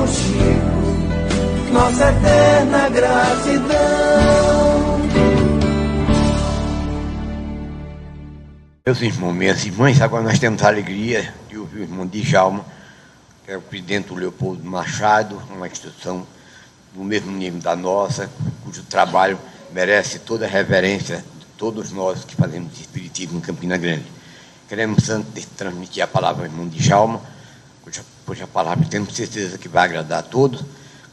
irmão Chico, nossa eterna gratidão. Meus irmãos, minhas irmãs, agora nós temos a alegria de ouvir o irmão Djalma, que é o presidente do Leopoldo Machado, uma instituição do mesmo nível da nossa, cujo trabalho merece toda a reverência de todos nós que fazemos espiritismo em Campina Grande. Queremos transmitir a palavra ao irmão Djalma, cuja palavra temos certeza que vai agradar a todos.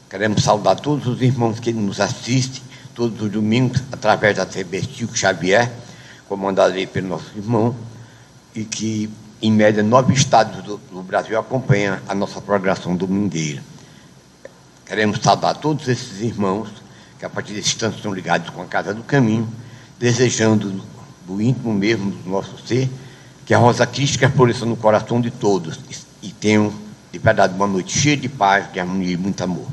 Queremos saudar todos os irmãos que nos assistem todos os domingos através da TV Chico Xavier, comandada aí pelo nosso irmão, e que, em média, 9 estados do Brasil acompanham a nossa programação domingueira. Queremos saudar todos esses irmãos que, a partir desse instante, estão ligados com a Casa do Caminho, desejando, do íntimo mesmo do nosso ser, que a rosa crística floresça no coração de todos e tenham, de verdade, uma noite cheia de paz, de harmonia e muito amor.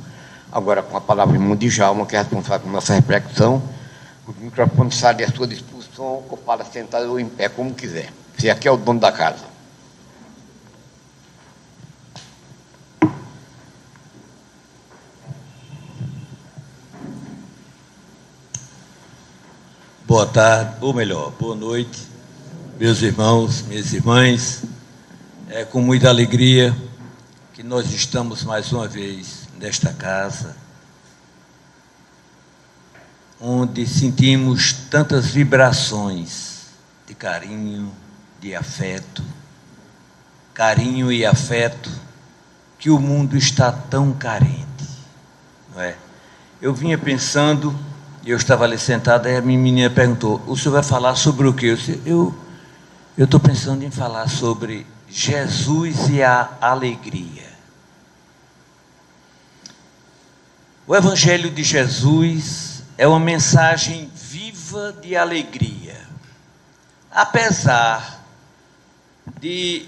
Agora, com a palavra do irmão Djalma, que é responsável por nossa reflexão, o microfone sai à sua disposição, ou para sentar ou em pé, como quiser. Você aqui é o dono da casa. Boa tarde, ou melhor, boa noite, meus irmãos, minhas irmãs. É com muita alegria que nós estamos mais uma vez nesta casa, onde sentimos tantas vibrações de carinho, de afeto, carinho e afeto que o mundo está tão carente, não é? Eu vinha pensando, eu estava ali sentado, e a minha menina perguntou: o senhor vai falar sobre o quê? Eu estou pensando em falar sobre Jesus e a alegria. O Evangelho de Jesus é uma mensagem viva de alegria. Apesar de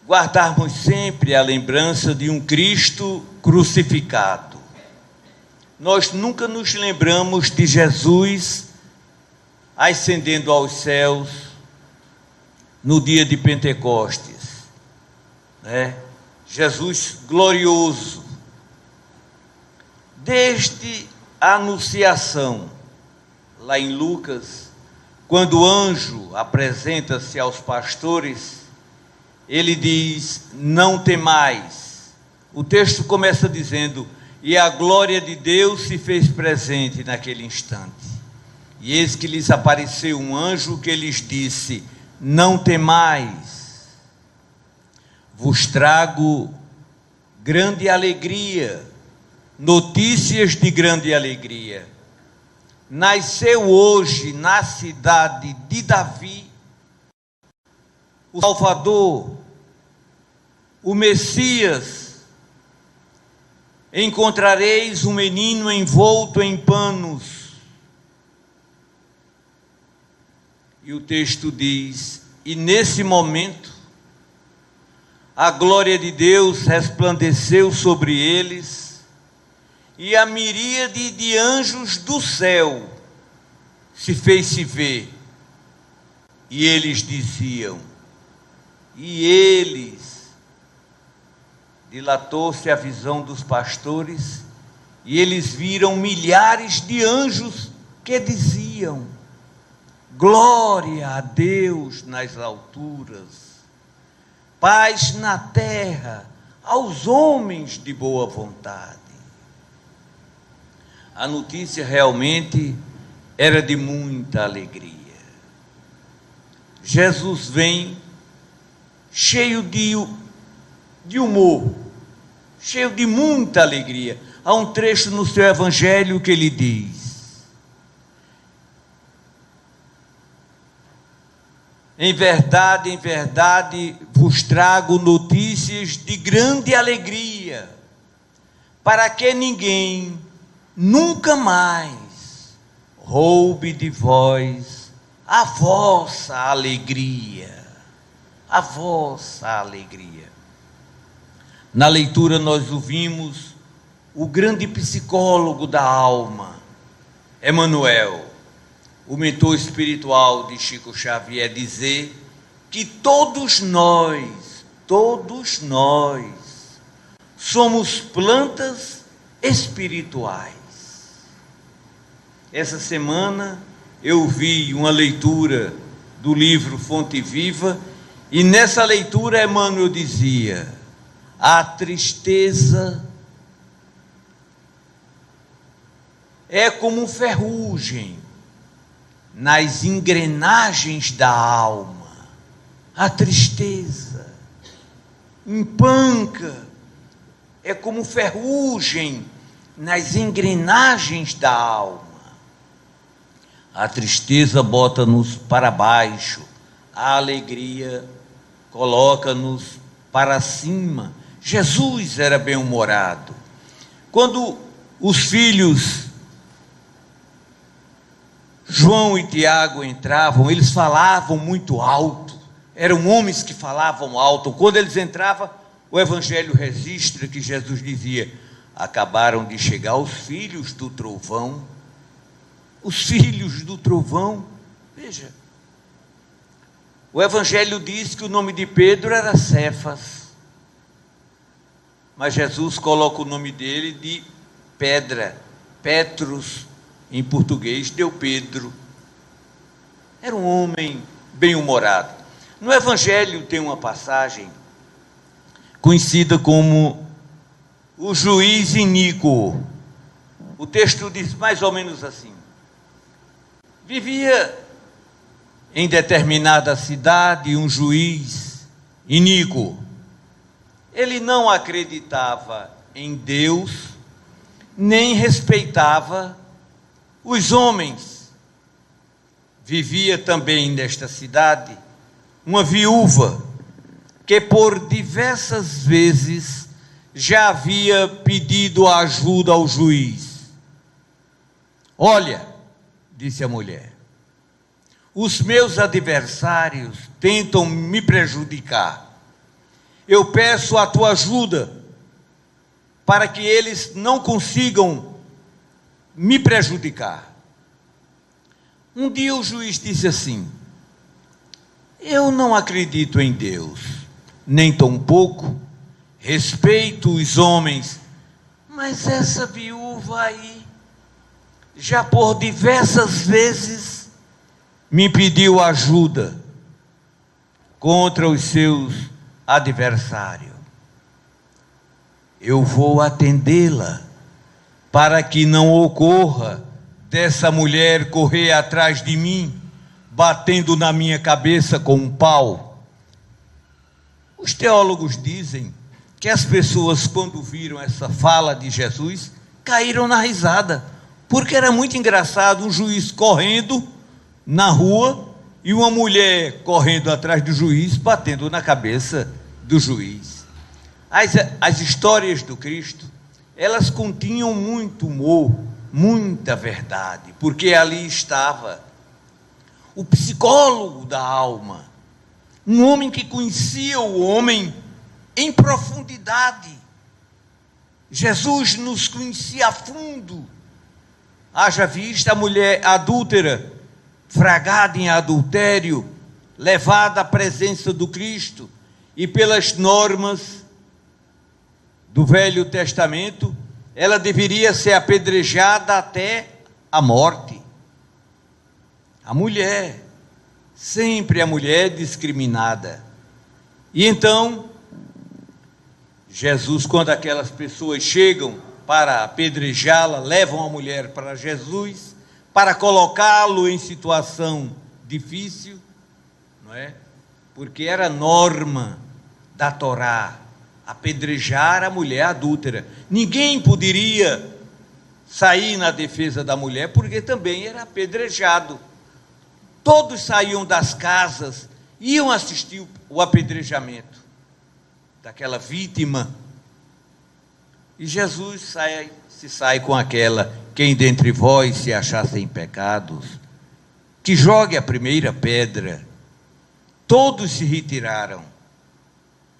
guardarmos sempre a lembrança de um Cristo crucificado, nós nunca nos lembramos de Jesus ascendendo aos céus no dia de Pentecostes, né? Jesus glorioso, desde a anunciação, lá em Lucas, quando o anjo apresenta-se aos pastores, ele diz: não temais. O texto começa dizendo: e a glória de Deus se fez presente naquele instante. E eis que lhes apareceu um anjo que lhes disse: não temais, vos trago grande alegria, notícias de grande alegria. Nasceu hoje na cidade de Davi o Salvador, o Messias. Encontrareis um menino envolto em panos. E o texto diz: e nesse momento a glória de Deus resplandeceu sobre eles, e a miríade de anjos do céu se fez-se ver. E eles diziam, dilatou-se a visão dos pastores, e eles viram milhares de anjos que diziam: glória a Deus nas alturas, paz na terra aos homens de boa vontade. A notícia realmente era de muita alegria. Jesus vem cheio de humor, cheio de muita alegria. Há um trecho no seu evangelho que ele diz: em verdade, vos trago notícias de grande alegria, para que ninguém nunca mais roube de vós a vossa alegria. A vossa alegria. Na leitura nós ouvimos o grande psicólogo da alma, Emmanuel, o mentor espiritual de Chico Xavier, dizer que todos nós somos plantas espirituais. Essa semana eu vi uma leitura do livro Fonte Viva, e nessa leitura Emmanuel dizia: a tristeza é como ferrugem nas engrenagens da alma. A tristeza empanca, é como ferrugem nas engrenagens da alma. A tristeza bota-nos para baixo, a alegria coloca-nos para cima. Jesus era bem-humorado. Quando os filhos João e Tiago entravam, eles falavam muito alto, eram homens que falavam alto. Quando eles entravam, o Evangelho registra que Jesus dizia: acabaram de chegar os filhos do trovão. Os filhos do trovão. Veja, o Evangelho diz que o nome de Pedro era Cefas, mas Jesus coloca o nome dele de pedra, Petrus, em português deu Pedro. Era um homem bem-humorado. No Evangelho tem uma passagem conhecida como o juiz iníquo. O texto diz mais ou menos assim: vivia em determinada cidade um juiz iníquo. Ele não acreditava em Deus, nem respeitava os homens. Vivia também nesta cidade uma viúva que por diversas vezes já havia pedido ajuda ao juiz. Olha, disse a mulher, os meus adversários tentam me prejudicar. Eu peço a tua ajuda para que eles não consigam me prejudicar. Um dia o juiz disse assim: eu não acredito em Deus, nem tampouco respeito os homens, mas essa viúva aí já por diversas vezes me pediu ajuda contra os seus adversários. Eu vou atendê-la, para que não ocorra dessa mulher correr atrás de mim, batendo na minha cabeça com um pau. Os teólogos dizem que as pessoas, quando viram essa fala de Jesus, caíram na risada, porque era muito engraçado um juiz correndo na rua e uma mulher correndo atrás do juiz, batendo na cabeça do juiz. As histórias do Cristo, elas continham muito humor, muita verdade, porque ali estava o psicólogo da alma, um homem que conhecia o homem em profundidade. Jesus nos conhecia a fundo. Haja vista a mulher adúltera, fragada em adultério, levada à presença do Cristo, e pelas normas do Velho Testamento, ela deveria ser apedrejada até a morte. A mulher, sempre a mulher discriminada. E então, Jesus, quando aquelas pessoas chegam para apedrejá-la, levam a mulher para Jesus, para colocá-lo em situação difícil, não é? Porque era norma da Torá apedrejar a mulher adúltera. Ninguém poderia sair na defesa da mulher, porque também era apedrejado. Todos saíam das casas, iam assistir o apedrejamento daquela vítima. E Jesus sai com aquela: quem dentre vós se achar sem pecados, que jogue a primeira pedra. Todos se retiraram.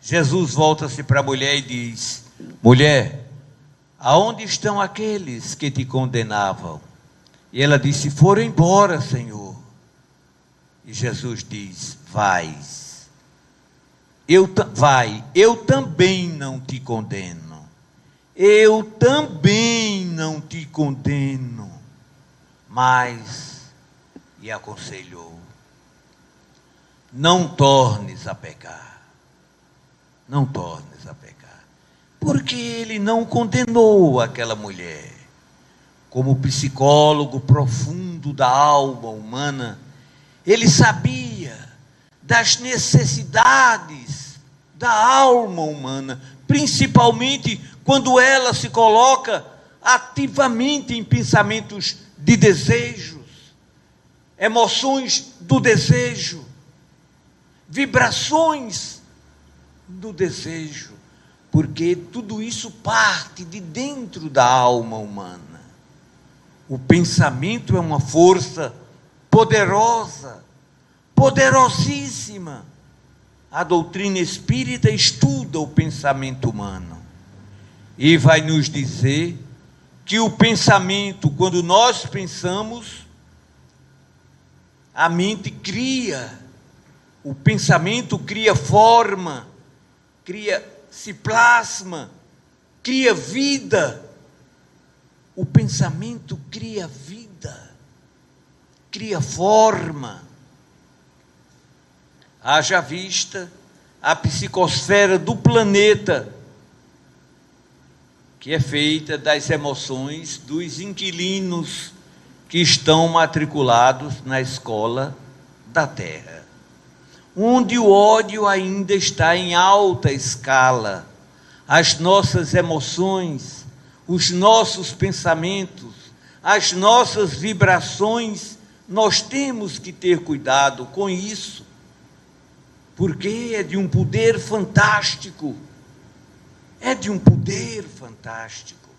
Jesus volta-se para a mulher e diz: mulher, aonde estão aqueles que te condenavam? E ela disse: foram embora, Senhor. E Jesus diz: vai, eu também não te condeno. eu também não te condeno, mas, e aconselhou, não tornes a pecar, não tornes a pecar, porque ele não condenou aquela mulher. Como psicólogo profundo da alma humana, ele sabia das necessidades da alma humana, principalmente quando ela se coloca ativamente em pensamentos de desejos, emoções do desejo, vibrações do desejo, porque tudo isso parte de dentro da alma humana. O pensamento é uma força poderosa, poderosíssima. A doutrina espírita estuda o pensamento humano e vai nos dizer que o pensamento, quando nós pensamos, a mente cria, o pensamento cria forma, se plasma, cria vida. O pensamento cria vida, cria forma. Haja vista a psicosfera do planeta, que é feita das emoções dos inquilinos que estão matriculados na escola da Terra, onde o ódio ainda está em alta escala. As nossas emoções, os nossos pensamentos, as nossas vibrações, nós temos que ter cuidado com isso, porque é de um poder fantástico, é de um poder fantástico.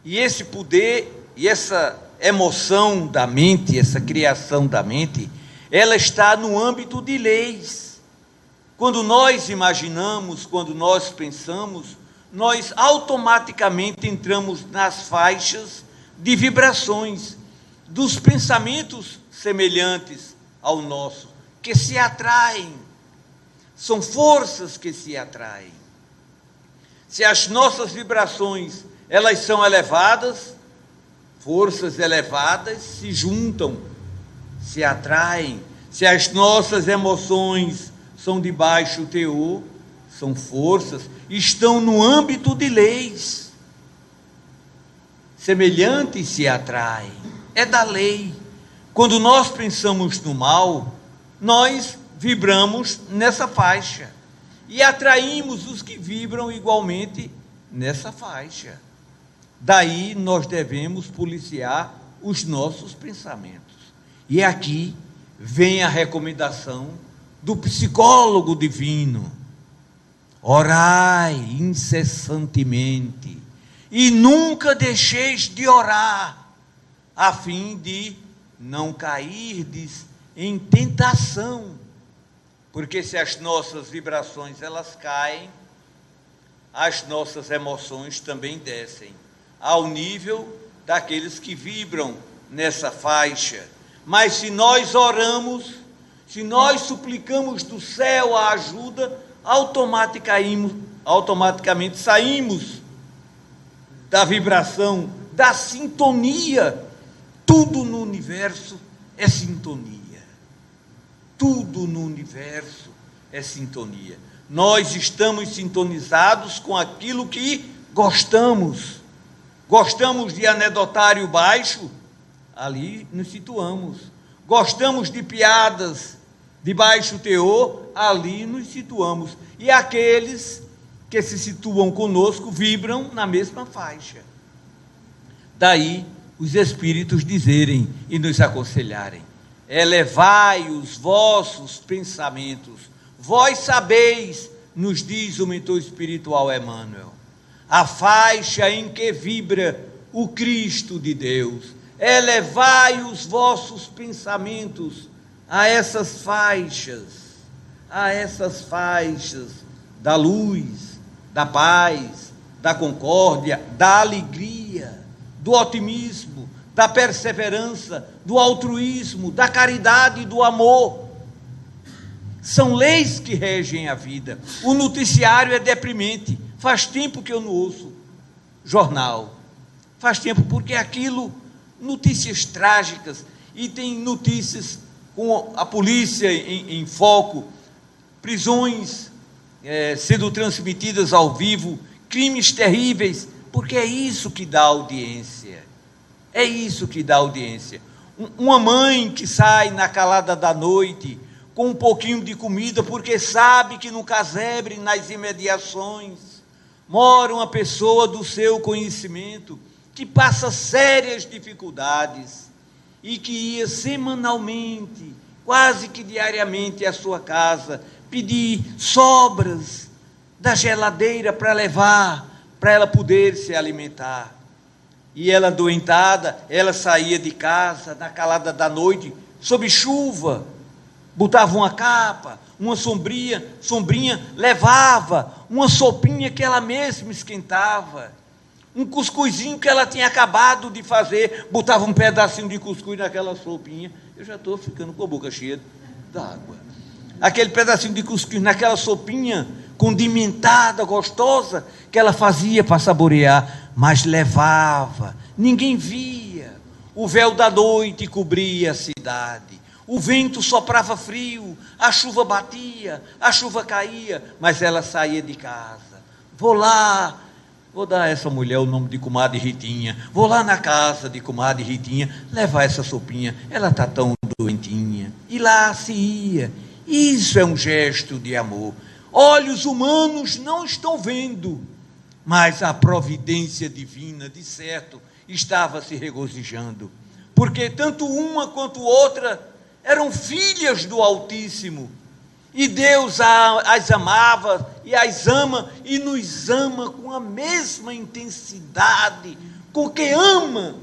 E esse poder e essa emoção da mente, essa criação da mente, ela está no âmbito de leis. Quando nós imaginamos, quando nós pensamos, nós automaticamente entramos nas faixas de vibrações dos pensamentos semelhantes ao nosso, que se atraem, são forças que se atraem. Se as nossas vibrações, elas são elevadas, forças elevadas se juntam, se atraem. Se as nossas emoções são de baixo teor, são forças, estão no âmbito de leis. Semelhantes se atraem, é da lei. Quando nós pensamos no mal, nós vibramos nessa faixa e atraímos os que vibram igualmente nessa faixa. Daí nós devemos policiar os nossos pensamentos. E aqui vem a recomendação do psicólogo divino: orai incessantemente e nunca deixeis de orar, a fim de não cairdes em tentação. Porque se as nossas vibrações elas caem, as nossas emoções também descem ao nível daqueles que vibram nessa faixa. Mas se nós oramos, se nós suplicamos do céu a ajuda, automaticamente saímos da vibração, da sintonia. Tudo no universo é sintonia. Tudo no universo é sintonia. Nós estamos sintonizados com aquilo que gostamos. Gostamos de anedotário baixo? Ali nos situamos. Gostamos de piadas de baixo teor? Ali nos situamos. E aqueles que se situam conosco vibram na mesma faixa. Daí os espíritos dizerem e nos aconselharem: elevai os vossos pensamentos. Vós sabeis, nos diz o mentor espiritual Emmanuel, a faixa em que vibra o Cristo de Deus. Elevai os vossos pensamentos a essas faixas da luz, da paz, da concórdia, da alegria, do otimismo, da perseverança, do altruísmo, da caridade e do amor. São leis que regem a vida. O noticiário é deprimente. Faz tempo que eu não ouço jornal. Faz tempo, porque aquilo, notícias trágicas, e tem notícias com a polícia em foco, prisões sendo transmitidas ao vivo, crimes terríveis, porque é isso que dá audiência. É isso que dá audiência. Uma mãe que sai na calada da noite com um pouquinho de comida, porque sabe que no casebre, nas imediações, mora uma pessoa do seu conhecimento, que passa sérias dificuldades, e que ia semanalmente, quase que diariamente, à sua casa, pedir sobras da geladeira para levar, para ela poder se alimentar. E ela, adoentada, ela saía de casa na calada da noite, sob chuva, botava uma capa, uma sombrinha, levava uma sopinha que ela mesma esquentava, um cuscuzinho que ela tinha acabado de fazer, botava um pedacinho de cuscuz naquela sopinha. Eu já estou ficando com a boca cheia d'água. Aquele pedacinho de cuscuz naquela sopinha condimentada, gostosa, que ela fazia para saborear, mas levava, ninguém via. O véu da noite cobria a cidade, o vento soprava frio, a chuva batia, a chuva caía, mas ela saía de casa. Vou dar a essa mulher o nome de comadre Ritinha, vou lá na casa de comadre Ritinha, levar essa sopinha, ela está tão doentinha. E lá se ia. Isso é um gesto de amor. Olhos humanos não estão vendo, mas a providência divina, de certo, estava se regozijando, porque tanto uma quanto outra eram filhas do Altíssimo, e Deus as amava, e as ama, e nos ama com a mesma intensidade com que ama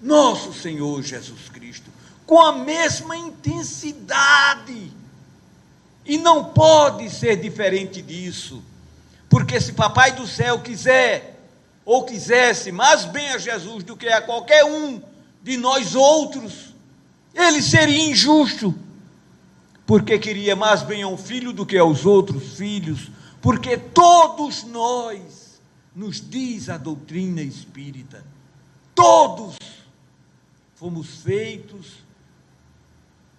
nosso Senhor Jesus Cristo, com a mesma intensidade, e não pode ser diferente disso, porque se Papai do Céu quiser, ou quisesse mais bem a Jesus do que a qualquer um de nós outros, ele seria injusto, porque queria mais bem a um filho do que aos outros filhos, porque todos nós, nos diz a doutrina espírita, todos fomos feitos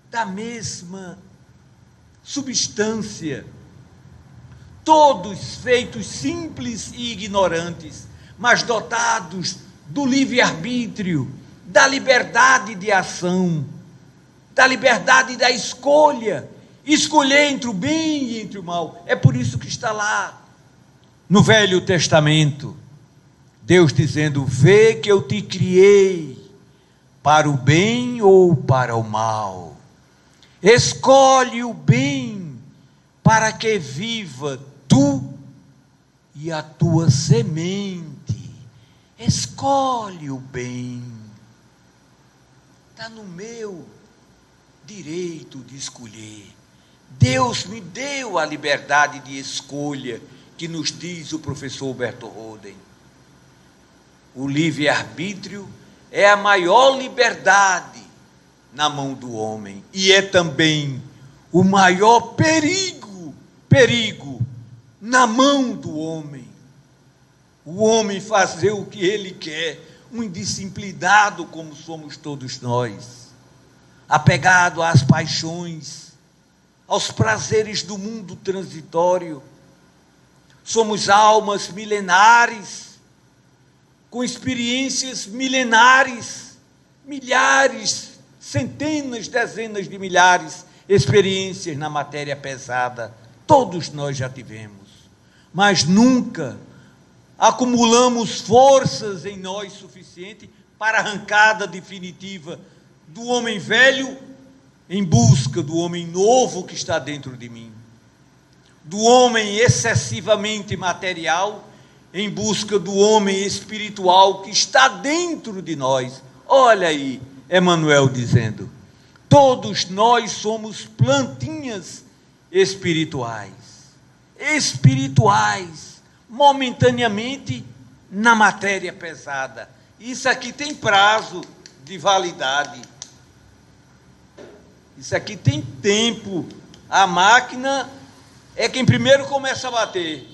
da mesma substância, todos feitos simples e ignorantes, mas dotados do livre-arbítrio, da liberdade de ação, da liberdade da escolha, escolher entre o bem e entre o mal. É por isso que está lá no Velho Testamento, Deus dizendo: vê que eu te criei para o bem ou para o mal, escolhe o bem para que viva tu e a tua semente, escolhe o bem, está no meu direito de escolher. Deus me deu a liberdade de escolha, que nos diz o professor Humberto Roden. O livre-arbítrio é a maior liberdade na mão do homem, e é também o maior perigo na mão do homem. O homem fazer o que ele quer, um indisciplinado como somos todos nós, apegado às paixões, aos prazeres do mundo transitório. Somos almas milenares, com experiências milenares, milhares, centenas, dezenas de milhares, experiências na matéria pesada, todos nós já tivemos, mas nunca acumulamos forças em nós suficiente para a arrancada definitiva do homem velho em busca do homem novo que está dentro de mim, do homem excessivamente material em busca do homem espiritual que está dentro de nós. Olha aí, Emmanuel dizendo: todos nós somos plantinhas espirituais, momentaneamente na matéria pesada. Isso aqui tem prazo de validade, isso aqui tem tempo A máquina é quem primeiro começa a bater.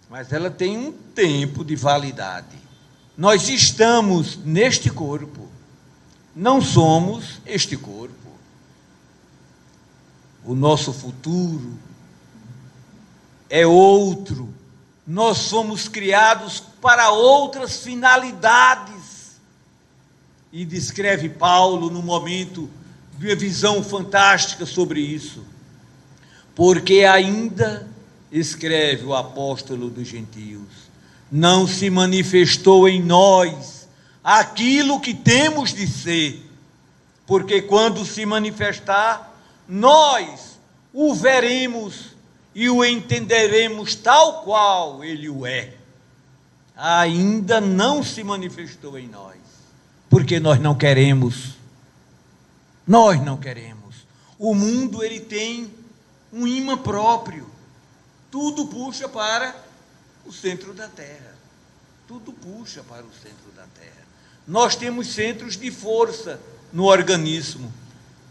Mas ela tem um tempo de validade. Nós estamos neste corpo. Não somos este corpo. O nosso futuro é outro. Nós fomos criados para outras finalidades. E descreve Paulo no momento de uma visão fantástica sobre isso. Porque ainda, escreve o apóstolo dos gentios, não se manifestou em nós aquilo que temos de ser. Porque quando se manifestar, nós o veremos e o entenderemos tal qual ele o é. Ainda não se manifestou em nós, porque nós não queremos. Nós não queremos. O mundo, ele tem um imã próprio. Tudo puxa para o centro da Terra. Tudo puxa para o centro da Terra. Nós temos centros de força no organismo.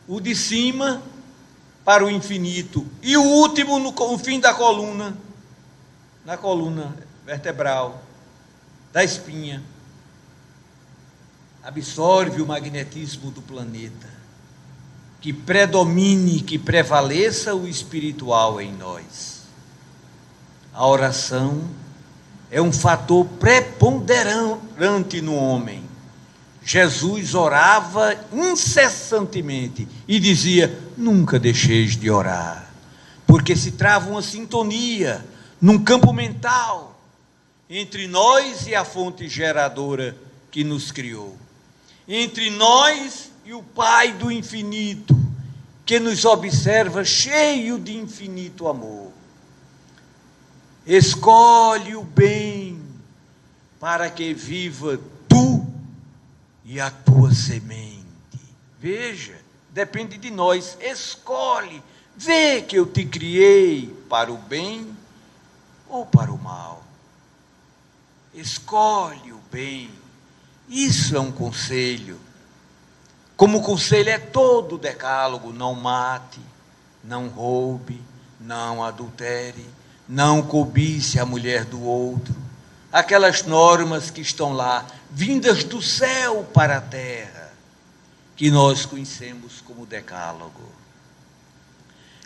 O de cima para o infinito. E o último no fim da coluna, na coluna vertebral, da espinha. Absorve o magnetismo do planeta. Que predomine, que prevaleça o espiritual em nós. A oração é um fator preponderante no homem. Jesus orava incessantemente e dizia: nunca deixeis de orar, porque se trava uma sintonia num campo mental entre nós e a fonte geradora que nos criou, entre nós e o Pai do infinito, que nos observa cheio de infinito amor. Escolhe o bem para que viva tu e a tua semente. Veja, depende de nós. Escolhe, vê que eu te criei para o bem ou para o mal. Escolhe o bem. Isso é um conselho. Como o conselho é todo o decálogo: não mate, não roube, não adultere, não cobice a mulher do outro. Aquelas normas que estão lá, vindas do céu para a terra, que nós conhecemos como decálogo.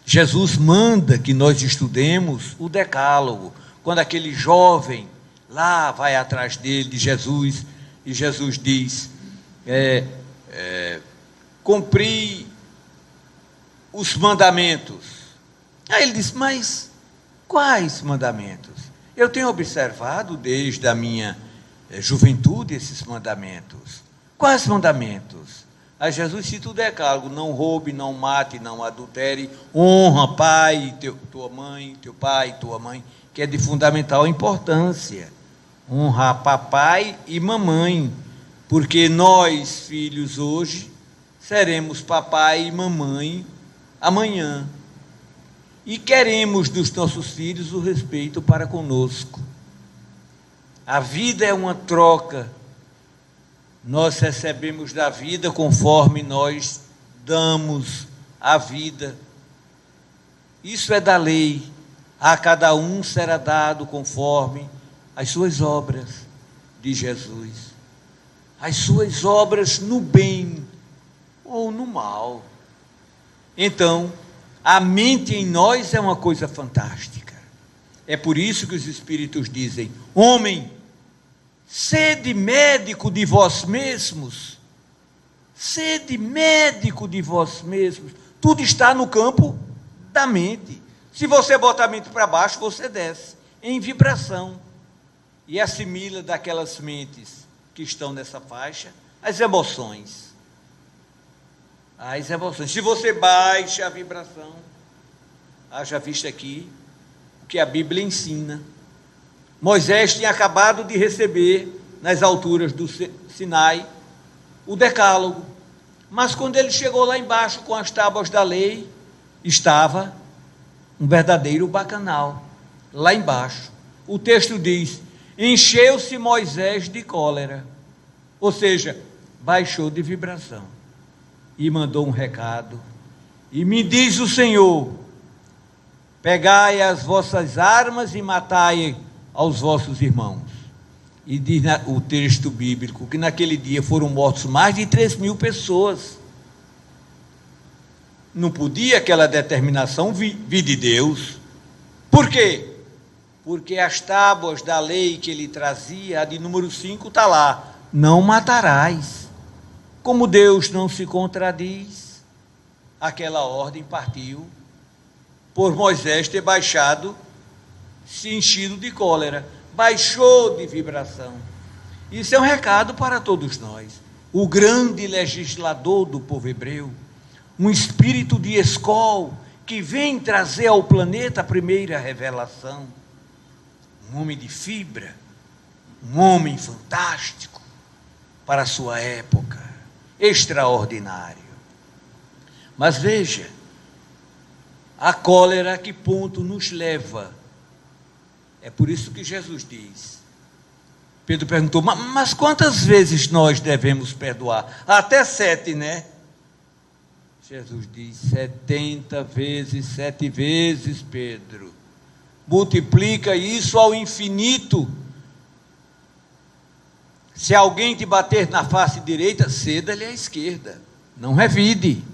Jesus manda que nós estudemos o decálogo. Quando aquele jovem lá vai atrás dele, de Jesus, e Jesus diz: cumpri os mandamentos. Aí ele diz: mas quais mandamentos? Eu tenho observado desde a minha juventude esses mandamentos. Quais mandamentos? Aí Jesus cita o decálogo: não roube, não mate, não adultere, honra pai, tua mãe, teu pai e tua mãe, que é de fundamental importância. Honrar papai e mamãe, porque nós, filhos, hoje, seremos papai e mamãe amanhã. E queremos dos nossos filhos o respeito para conosco. A vida é uma troca. Nós recebemos da vida conforme nós damos a vida. Isso é da lei. A cada um será dado conforme as suas obras, diz Jesus. As suas obras no bem ou no mal. Então, a mente em nós é uma coisa fantástica. É por isso que os Espíritos dizem: homem, sede médico de vós mesmos. Sede médico de vós mesmos. Tudo está no campo da mente. Se você bota a mente para baixo, você desce em vibração e assimila daquelas mentes que estão nessa faixa as emoções. As emoções. Se você baixa a vibração, haja visto aqui o que a Bíblia ensina. Moisés tinha acabado de receber, nas alturas do Sinai, o decálogo. Mas quando ele chegou lá embaixo com as tábuas da lei, estava um verdadeiro bacanal, lá embaixo. O texto diz: encheu-se Moisés de cólera, ou seja, baixou de vibração. E mandou um recado, E me diz o Senhor: pegai as vossas armas e matai aos vossos irmãos. E diz o texto bíblico que naquele dia foram mortos mais de 3.000 pessoas. Não podia aquela determinação vir de Deus. Por quê? Porque as tábuas da lei que ele trazia, a de número 5, está lá: não matarás. Como Deus não se contradiz, aquela ordem partiu por Moisés ter baixado, se enchido de cólera, baixou de vibração. Isso é um recado para todos nós. O grande legislador do povo hebreu, um espírito de Escol, que vem trazer ao planeta a primeira revelação. Um homem de fibra, um homem fantástico para a sua época, extraordinário. Mas veja, a cólera a que ponto nos leva. É por isso que Jesus diz. Pedro perguntou: mas quantas vezes nós devemos perdoar? Até 7, né? Jesus diz: 70 vezes, 7 vezes, Pedro. Multiplica isso ao infinito. Se alguém te bater na face direita, ceda-lhe à esquerda, não revide.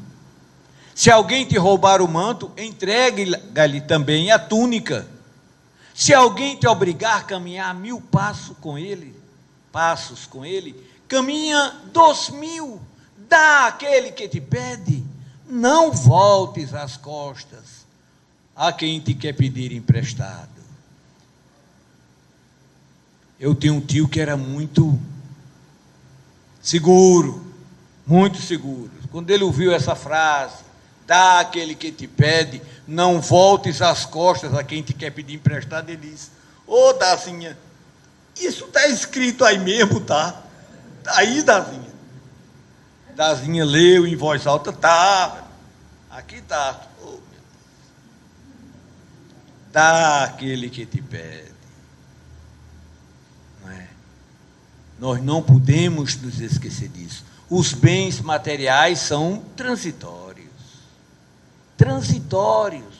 Se alguém te roubar o manto, entregue-lhe também a túnica. Se alguém te obrigar a caminhar 1000 passos com ele, caminha 2000, dá àquele que te pede. Não voltes as costas a quem te quer pedir emprestado. Eu tenho um tio que era muito seguro. Quando ele ouviu essa frase: dá àquele que te pede, não voltes as costas a quem te quer pedir emprestado, ele disse: ô Dazinha, isso está escrito aí mesmo, tá? Tá aí, Dazinha. Dazinha leu em voz alta: tá, aqui está. Oh, meu Deus. Dá àquele que te pede. Não é? Nós não podemos nos esquecer disso. Os bens materiais são transitórios,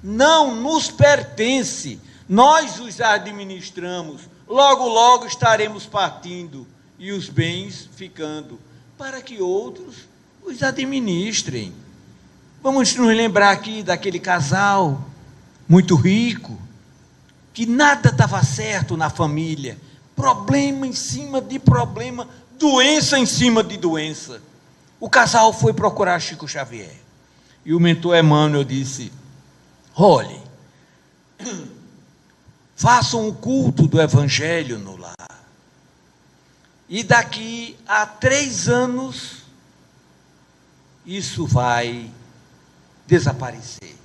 não nos pertence, nós os administramos, logo estaremos partindo e os bens ficando, para que outros os administrem. Vamos nos lembrar aqui daquele casal muito rico, que nada estava certo na família, problema em cima de problema, doença em cima de doença. O casal foi procurar Chico Xavier, e o mentor Emmanuel disse: olhe, façam o culto do Evangelho no lar, e daqui a 3 anos, isso vai desaparecer,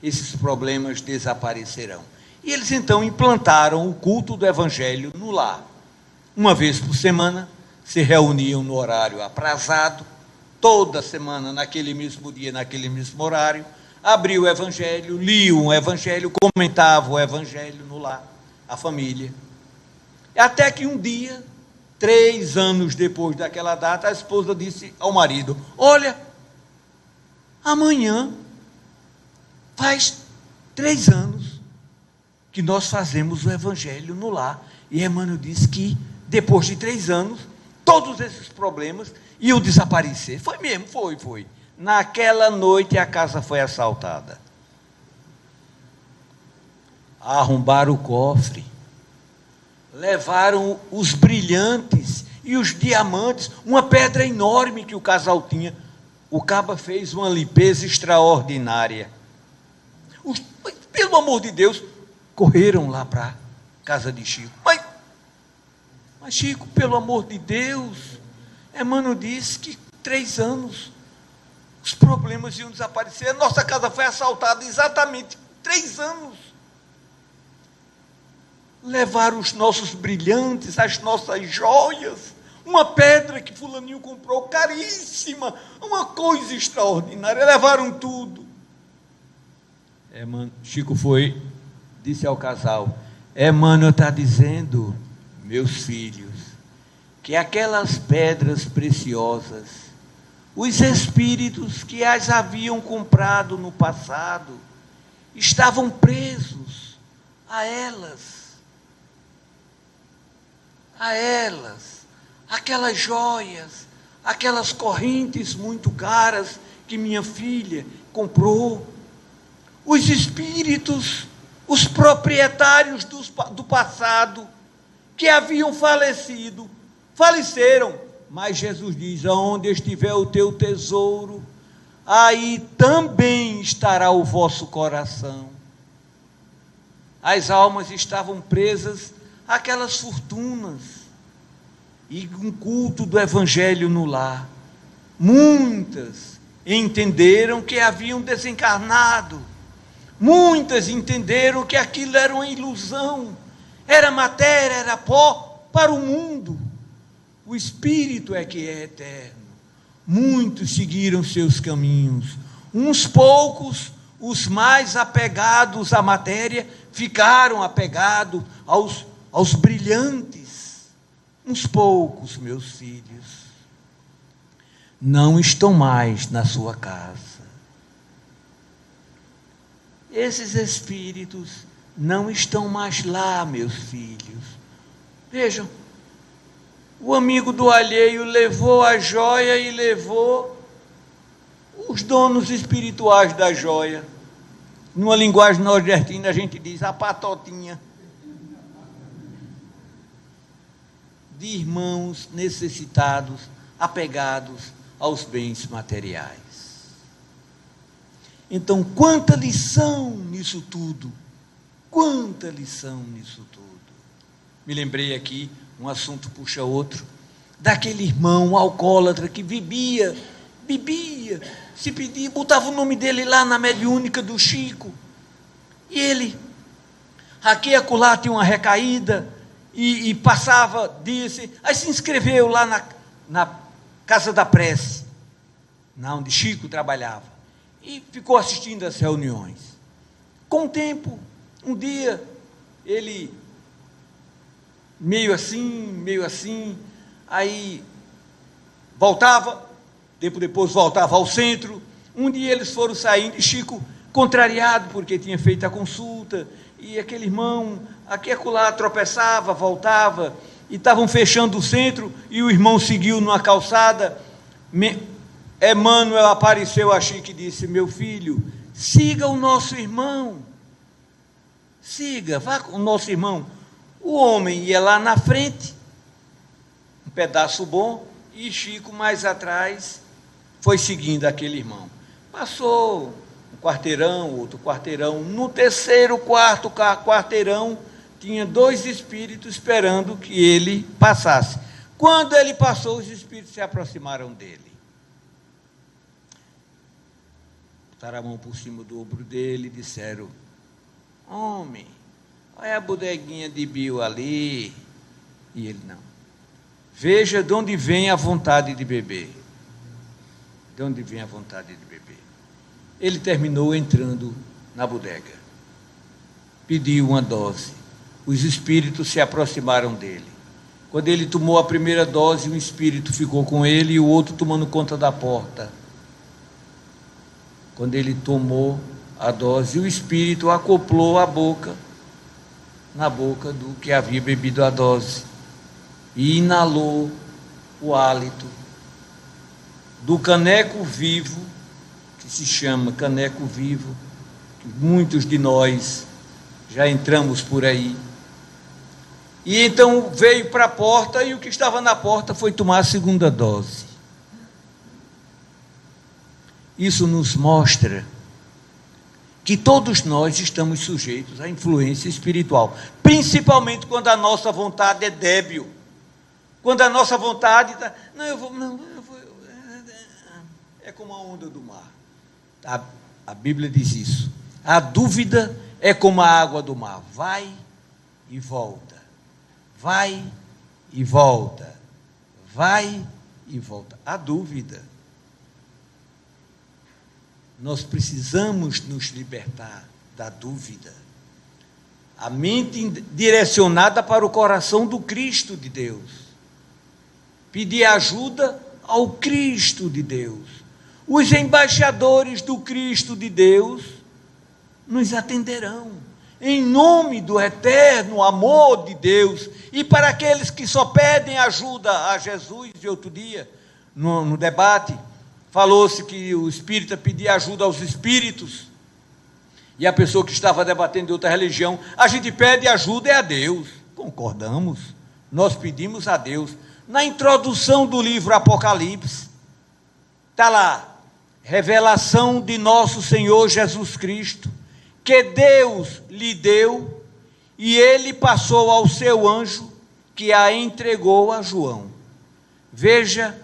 esses problemas desaparecerão. E eles então implantaram o culto do Evangelho no lar. Uma vez por semana, se reuniam no horário aprazado, toda semana, naquele mesmo dia, naquele mesmo horário, abriam o Evangelho, liam o Evangelho, comentavam o Evangelho no lar, a família. Até que um dia, 3 anos depois daquela data, a esposa disse ao marido: olha, amanhã faz 3 anos que nós fazemos o Evangelho no lar. E Emmanuel disse que depois de 3 anos, todos esses problemas iam desaparecer. Foi mesmo, foi. Naquela noite a casa foi assaltada. Arrombaram o cofre, levaram os brilhantes e os diamantes, uma pedra enorme que o casal tinha. O caba fez uma limpeza extraordinária. Pelo amor de Deus, correram lá para a casa de Chico. Mas Chico, pelo amor de Deus, Emmanuel disse que 3 anos os problemas iam desaparecer. A nossa casa foi assaltada exatamente 3 anos. Levaram os nossos brilhantes, as nossas joias, uma pedra que fulaninho comprou, caríssima, uma coisa extraordinária, levaram tudo. Chico disse ao casal: Emmanuel está dizendo, meus filhos, que aquelas pedras preciosas Os espíritos que as haviam comprado no passado estavam presos a elas, aquelas joias, aquelas correntes muito caras que minha filha comprou. Os espíritos, os proprietários do passado, que haviam faleceram. Mas Jesus diz: aonde estiver o teu tesouro, aí também estará o vosso coração. As almas estavam presas àquelas fortunas e um culto do evangelho no lar. Muitas entenderam que haviam desencarnado, muitas entenderam que aquilo era uma ilusão, era matéria, era pó para o mundo. O espírito é que é eterno. Muitos seguiram seus caminhos. Uns poucos, os mais apegados à matéria, ficaram apegados aos brilhantes. Uns poucos, meus filhos, não estão mais na sua casa. Esses espíritos não estão mais lá, meus filhos. Vejam, o amigo do alheio levou a joia e levou os donos espirituais da joia. Numa linguagem nordestina a gente diz a patotinha de irmãos necessitados, apegados aos bens materiais. Então, quanta lição nisso tudo, quanta lição nisso tudo. Me lembrei aqui, um assunto puxa outro, daquele irmão alcoólatra que bebia, se pedia, botava o nome dele lá na mediúnica do Chico, e ele, aqui e acolá tinha uma recaída, e passava, disse, aí se inscreveu lá na Casa da Prece, onde Chico trabalhava, e ficou assistindo às reuniões. Com o tempo, um dia, ele meio assim, aí voltava, tempo depois voltava ao centro. Um dia eles foram saindo, e Chico, contrariado, porque tinha feito a consulta, e aquele irmão, aqui e acolá, tropeçava, voltava, e estavam fechando o centro, e o irmão seguiu numa calçada. Emmanuel apareceu a Chico e disse: meu filho, siga o nosso irmão, vá com o nosso irmão. O homem ia lá na frente, um pedaço bom, e Chico mais atrás foi seguindo aquele irmão. Passou um quarteirão, outro quarteirão. No terceiro quarteirão, tinha 2 espíritos esperando que ele passasse. Quando ele passou, os espíritos se aproximaram dele. Botaram a mão por cima do ombro dele e disseram: homem, olha a bodeguinha de Bill ali. E ele: não. Veja de onde vem a vontade de beber. De onde vem a vontade de beber. Ele terminou entrando na bodega. Pediu uma dose. Os espíritos se aproximaram dele. Quando ele tomou a primeira dose, um espírito ficou com ele e o outro tomando conta da porta. Quando ele tomou a dose, o espírito acoplou a boca na boca do que havia bebido a dose e inalou o hálito do caneco vivo, que se chama caneco vivo, que muitos de nós já entramos por aí. E então veio para a porta, e o que estava na porta foi tomar a segunda dose. Isso nos mostra que todos nós estamos sujeitos à influência espiritual, principalmente quando a nossa vontade é débil, quando a nossa vontade está, é como a onda do mar. A Bíblia diz isso. A dúvida é como a água do mar, vai e volta, vai e volta, vai e volta. A dúvida. Nós precisamos nos libertar da dúvida. A mente direcionada para o coração do Cristo de Deus. Pedir ajuda ao Cristo de Deus. Os embaixadores do Cristo de Deus nos atenderão, em nome do eterno amor de Deus. E para aqueles que só pedem ajuda a Jesus, de outro dia, no debate, falou-se que o espírita pedia ajuda aos espíritos, e a pessoa que estava debatendo de outra religião, a gente pede ajuda a Deus. Concordamos, nós pedimos a Deus. Na introdução do livro Apocalipse, está lá, revelação de nosso Senhor Jesus Cristo, que Deus lhe deu, e ele passou ao seu anjo, que a entregou a João. Veja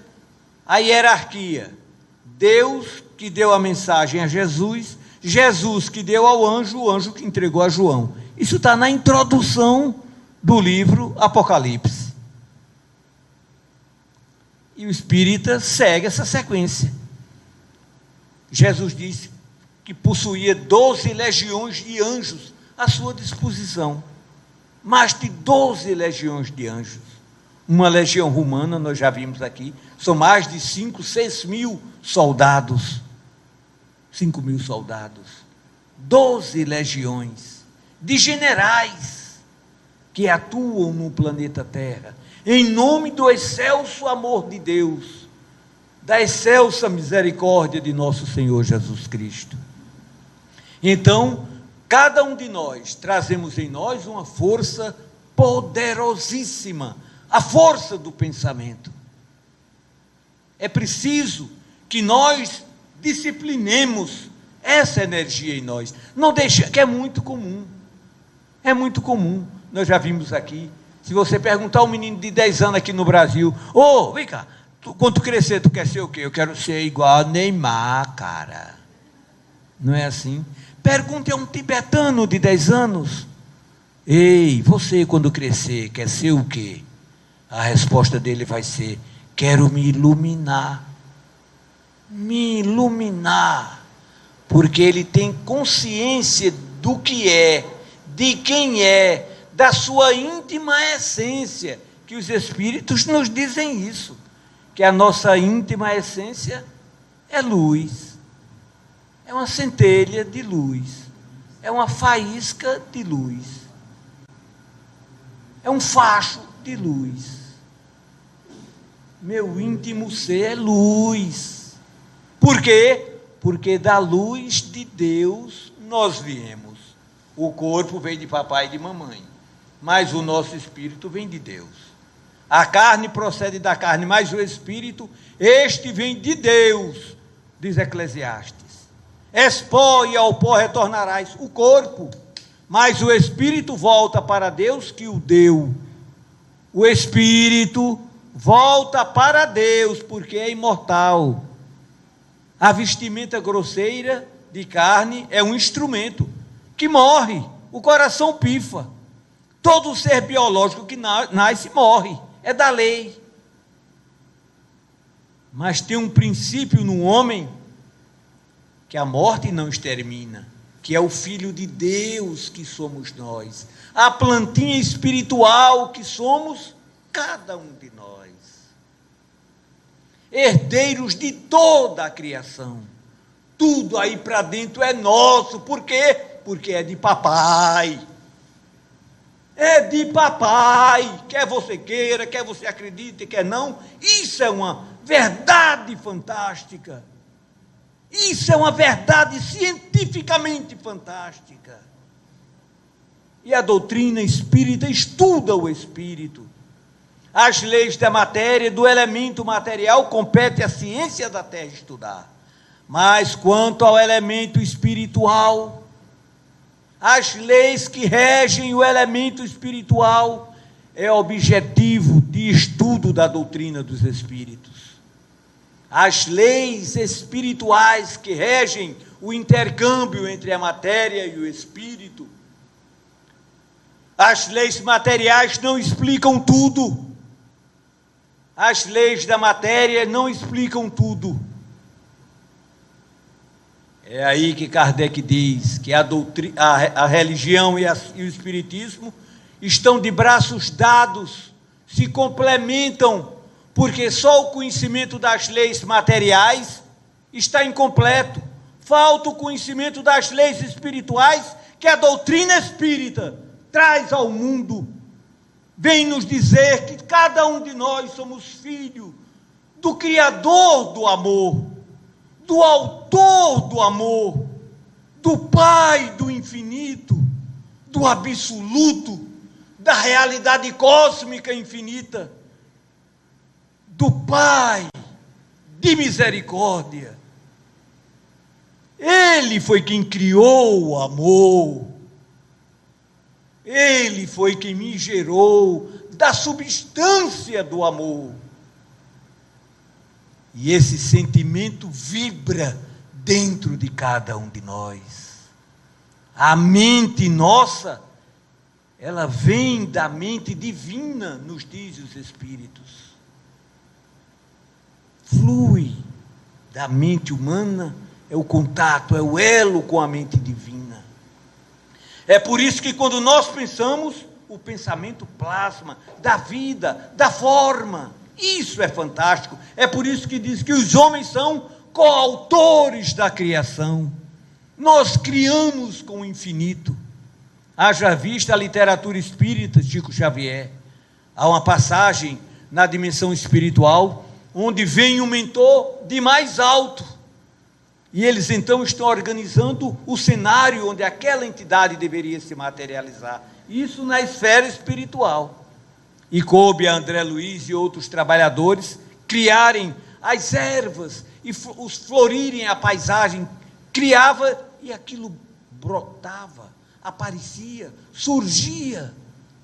a hierarquia: Deus que deu a mensagem a Jesus, Jesus que deu ao anjo, o anjo que entregou a João. Isso está na introdução do livro Apocalipse. E o espírita segue essa sequência. Jesus disse que possuía 12 legiões de anjos à sua disposição. Mais de 12 legiões de anjos. Uma legião romana, nós já vimos aqui, são mais de 5, 6 mil soldados. 5 mil soldados. 12 legiões de generais que atuam no planeta Terra, em nome do excelso amor de Deus, da excelsa misericórdia de nosso Senhor Jesus Cristo. Então, cada um de nós trazemos em nós uma força poderosíssima, a força do pensamento. É preciso que nós disciplinemos essa energia em nós. Não deixe, que é muito comum. É muito comum. Nós já vimos aqui. Se você perguntar a um menino de 10 anos aqui no Brasil: ô, vem cá, quando tu crescer, tu quer ser o quê? Eu quero ser igual a Neymar, cara. Não é assim? Pergunte a um tibetano de 10 anos: ei, você quando crescer, quer ser o quê? A resposta dele vai ser: quero me iluminar. Me iluminar. Porque ele tem consciência do que é, de quem é, da sua íntima essência, que os espíritos nos dizem isso, que a nossa íntima essência é luz, é uma centelha de luz, é uma faísca de luz, é um facho de luz. Meu íntimo ser é luz. Por quê? Porque da luz de Deus nós viemos. O corpo vem de papai e de mamãe, mas o nosso espírito vem de Deus. A carne procede da carne, mas o espírito, este vem de Deus, diz Eclesiastes. És pó e ao pó retornarás. O corpo, mas o espírito volta para Deus que o deu. O espírito volta para Deus, porque é imortal. A vestimenta grosseira de carne é um instrumento que morre, o coração pifa. Todo ser biológico que nasce morre, é da lei. Mas tem um princípio no homem que a morte não extermina, que é o Filho de Deus que somos nós, a plantinha espiritual que somos cada um de nós, herdeiros de toda a criação. Tudo aí para dentro é nosso. Por quê? Porque é de papai. É de papai. Quer você queira, quer você acredite, quer não. Isso é uma verdade fantástica. Isso é uma verdade cientificamente fantástica. E a doutrina espírita estuda o espírito. As leis da matéria, do elemento material, compete à ciência da Terra estudar. Mas quanto ao elemento espiritual, as leis que regem o elemento espiritual é objetivo de estudo da doutrina dos espíritos. As leis espirituais que regem o intercâmbio entre a matéria e o espírito. As leis materiais não explicam tudo. As leis da matéria não explicam tudo. É aí que Kardec diz que a religião e o espiritismo estão de braços dados, se complementam, porque só o conhecimento das leis materiais está incompleto. Falta o conhecimento das leis espirituais que a doutrina espírita traz ao mundo. Vem nos dizer que cada um de nós somos filho do Criador do amor, do Autor do amor, do Pai do infinito, do absoluto, da realidade cósmica infinita, do Pai de misericórdia. Ele foi quem criou o amor. Ele foi quem me gerou da substância do amor. E esse sentimento vibra dentro de cada um de nós. A mente nossa, ela vem da mente divina, nos diz os Espíritos. Flui da mente humana, é o contato, é o elo com a mente divina. É por isso que quando nós pensamos, o pensamento plasma da vida, da forma. Isso é fantástico. É por isso que diz que os homens são coautores da criação. Nós criamos com o infinito. Haja vista a literatura espírita, Chico Xavier. Há uma passagem na dimensão espiritual, onde vem um mentor de mais alto. E eles então estão organizando o cenário onde aquela entidade deveria se materializar. Isso na esfera espiritual. E coube a André Luiz e outros trabalhadores criarem as ervas e os florirem a paisagem. Criava e aquilo brotava, aparecia, surgia.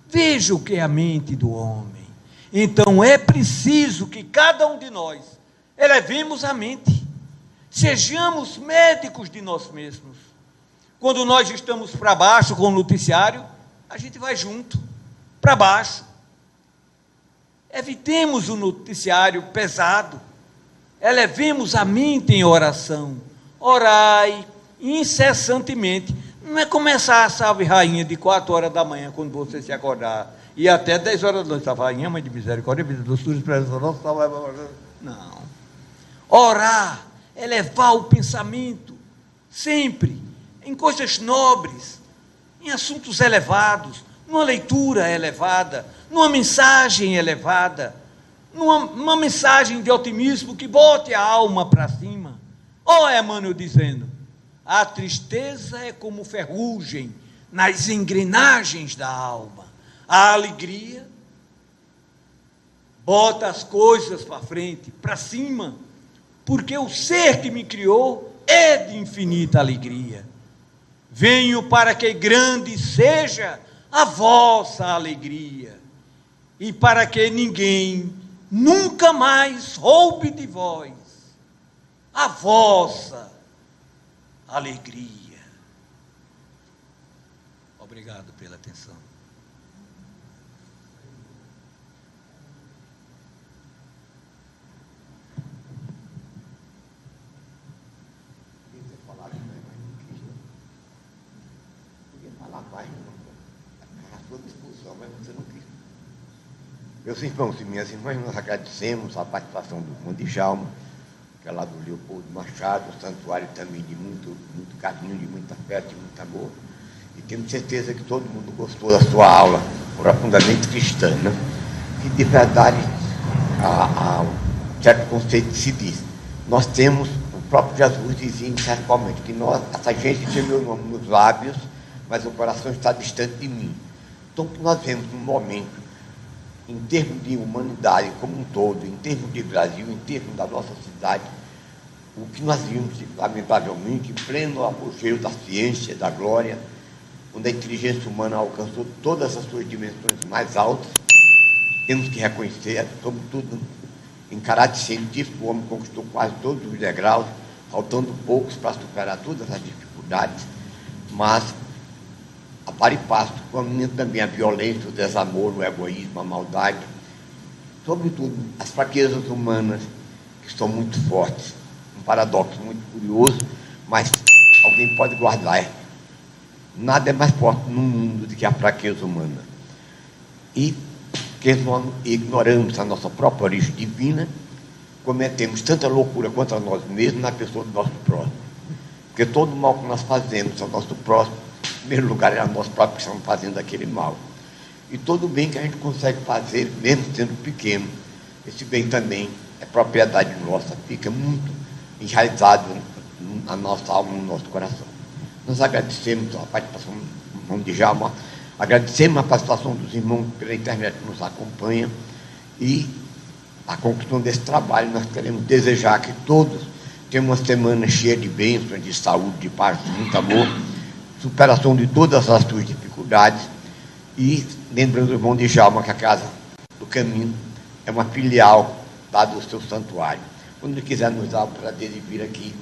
Veja o que é a mente do homem. Então é preciso que cada um de nós elevemos a mente. Sejamos médicos de nós mesmos. Quando nós estamos para baixo com o noticiário, a gente vai junto, para baixo. Evitemos o noticiário pesado. Elevemos a mente em oração. Orai incessantemente. Não é começar a salve rainha de 4 horas da manhã, quando você se acordar, e até 10 horas da noite. Salve rainha, mãe de misericórdia, vida doçura, esperança nossa, salve. Não. Orar. Elevar o pensamento, sempre, em coisas nobres, em assuntos elevados, numa leitura elevada, numa mensagem elevada, numa mensagem de otimismo que bote a alma para cima. Olha Emmanuel dizendo, a tristeza é como ferrugem nas engrenagens da alma. A alegria bota as coisas para frente, para cima, porque o ser que me criou é de infinita alegria. Venho para que grande seja a vossa alegria, e para que ninguém nunca mais roube de vós a vossa alegria. Obrigado pela atenção. Meus irmãos e minhas irmãs, nós agradecemos a participação do irmão Djalma, que é lá do Leopoldo Machado, um santuário também de muito carinho, de muito afeto, de muito amor. E temos certeza que todo mundo gostou da sua aula profundamente cristã, né? E de verdade, um certo conceito se diz. Nós temos, o próprio Jesus dizia em certo momento, que essa gente tem meu nome nos lábios, mas o coração está distante de mim. Então, nós vemos um momento, em termos de humanidade como um todo, em termos de Brasil, em termos da nossa cidade, o que nós vimos, lamentavelmente, em pleno apogeu da ciência, da glória, onde a inteligência humana alcançou todas as suas dimensões mais altas, temos que reconhecer, sobretudo em caráter científico, o homem conquistou quase todos os degraus, faltando poucos para superar todas as dificuldades, mas a par e passo, caminhando também a violência, o desamor, o egoísmo, a maldade, sobretudo as fraquezas humanas, que são muito fortes. Um paradoxo muito curioso, mas alguém pode guardar. Nada é mais forte no mundo do que a fraqueza humana. E porque nós ignoramos a nossa própria origem divina, cometemos tanta loucura contra nós mesmos na pessoa do nosso próximo. Porque todo o mal que nós fazemos ao nosso próximo, em primeiro lugar, é a nós próprios que estamos fazendo aquele mal. E todo o bem que a gente consegue fazer, mesmo sendo pequeno, esse bem também é propriedade nossa, fica muito enraizado na nossa alma, no nosso coração. Nós agradecemos a participação do irmão Djalma, agradecemos a participação dos irmãos pela internet que nos acompanham, e a conclusão desse trabalho nós queremos desejar que todos tenham uma semana cheia de bênçãos, de saúde, de paz, de muito amor, superação de todas as suas dificuldades. E lembrando do irmão Djalma que a Casa do Caminho é uma filial dado o seu santuário. Quando ele quiser nos dar o prazer de vir aqui,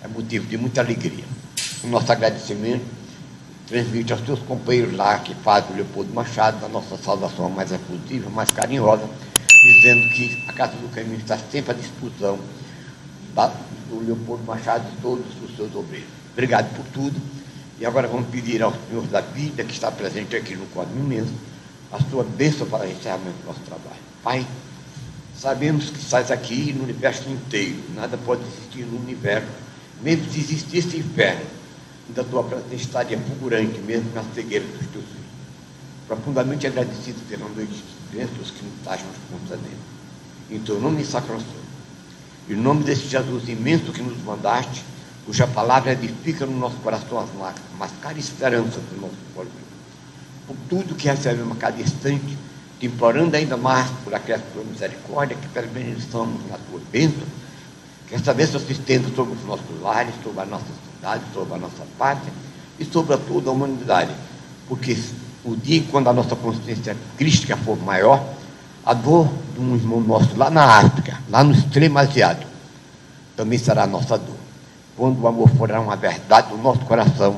é motivo de muita alegria. O nosso agradecimento transmite aos seus companheiros lá que fazem o Leopoldo Machado, a nossa saudação mais efusiva, mais carinhosa, dizendo que a Casa do Caminho está sempre à disposição do Leopoldo Machado e todos os seus obreiros. Obrigado por tudo. E agora vamos pedir ao Senhor da vida, que está presente aqui no quadro imenso, a sua bênção para o encerramento do nosso trabalho. Pai, sabemos que estás aqui no universo inteiro, nada pode existir no universo, mesmo se existisse inferno, da tua presença estaria fulgurante, mesmo na cegueira dos teus filhos. Profundamente agradecido pela noite de bênçãos que nos estás nos concedendo. Em teu nome sacro, em nome desse Jesus imenso que nos mandaste, cuja palavra edifica no nosso coração as mais caras esperanças do nosso corpo. Por tudo que recebemos a cada instante, te implorando ainda mais por aquela tua misericórdia, que permaneçamos na tua bênção, que essa bênção se estenda sobre os nossos lares, sobre a nossa cidade, sobre a nossa pátria e sobre toda a humanidade. Porque o dia quando a nossa consciência crística for maior, a dor de um irmão nosso lá na África, lá no extremo asiático, também será a nossa dor. Quando o amor for uma verdade do nosso coração,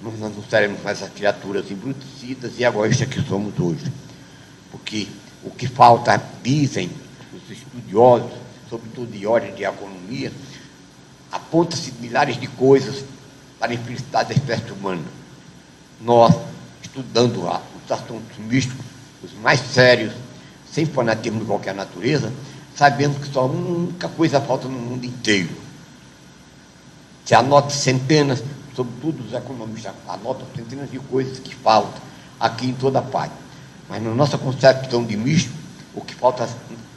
nós não seremos mais as criaturas embrutecidas e egoístas que somos hoje. Porque o que falta, dizem os estudiosos, sobretudo de ordem de economia, aponta-se milhares de coisas para a infelicidade da espécie humana. Nós, estudando os assuntos místicos, os mais sérios, sem fanatismo de qualquer natureza, sabemos que só uma única coisa falta no mundo inteiro. Se anota centenas, sobretudo os economistas anotam centenas de coisas que faltam aqui em toda parte. Mas na nossa concepção de místico, o que falta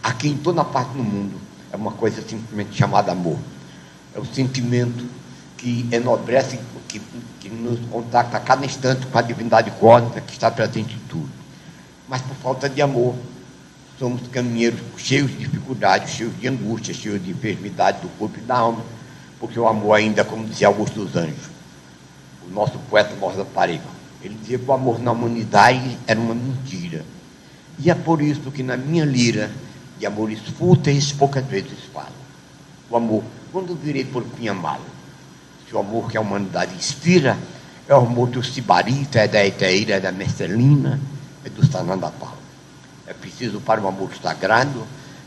aqui em toda parte do mundo é uma coisa simplesmente chamada amor. É o sentimento que enobrece, que nos contacta a cada instante com a divindade cósmica que está presente em tudo. Mas por falta de amor, somos caminheiros cheios de dificuldades, cheios de angústia, cheios de enfermidade do corpo e da alma, porque o amor ainda, como dizia Augusto dos Anjos, o nosso poeta Borda Parego, ele dizia que o amor na humanidade era uma mentira. E é por isso que na minha lira, de amores fúteis, poucas vezes falo. O amor, quando virei por fim amá-lo? Se o amor que a humanidade inspira é o amor do Sibarita, é da Eteíra, é da Mescelina, é do Sananda Paulo. É preciso para o amor sagrado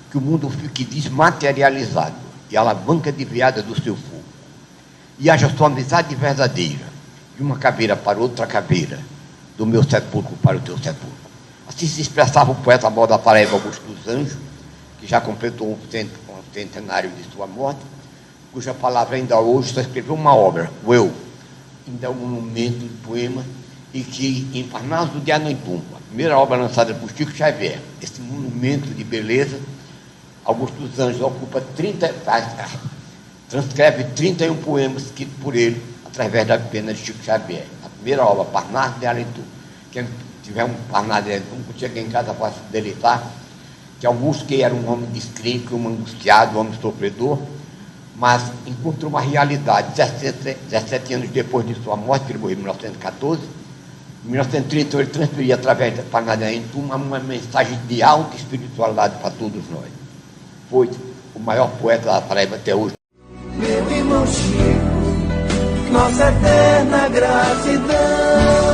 que o mundo fique desmaterializado e a alavanca desviada do seu fogo. E haja sua amizade verdadeira, de uma caveira para outra caveira, do meu sepulcro para o teu sepulcro. Assim se expressava o poeta mor da Paraíba, Augusto dos Anjos, que já completou um centenário de sua morte, cuja palavra ainda hoje só escreveu uma obra, o Eu, ainda é um monumento de poema, e que em Parnaso de Anaipumba, a primeira obra lançada por Chico Xavier, esse monumento de beleza, Augusto dos Anjos ocupa transcreve 31 poemas escritos por ele, através da pena de Chico Xavier. A primeira obra, Parnaso de Anaipumba. Quem tiver um Parnaso de Anaipumba, chega em casa para se deleitar, que Augusto, que era um homem descrente, um angustiado, um homem sofredor, mas encontrou uma realidade. 17 anos depois de sua morte, que ele morreu em 1914, em 1930 ele transferiu através da Parnaso de Anaipumba uma mensagem de alta espiritualidade para todos nós. Foi o maior poeta da Paraíba até hoje. Meu irmão Chico, nossa eterna gratidão.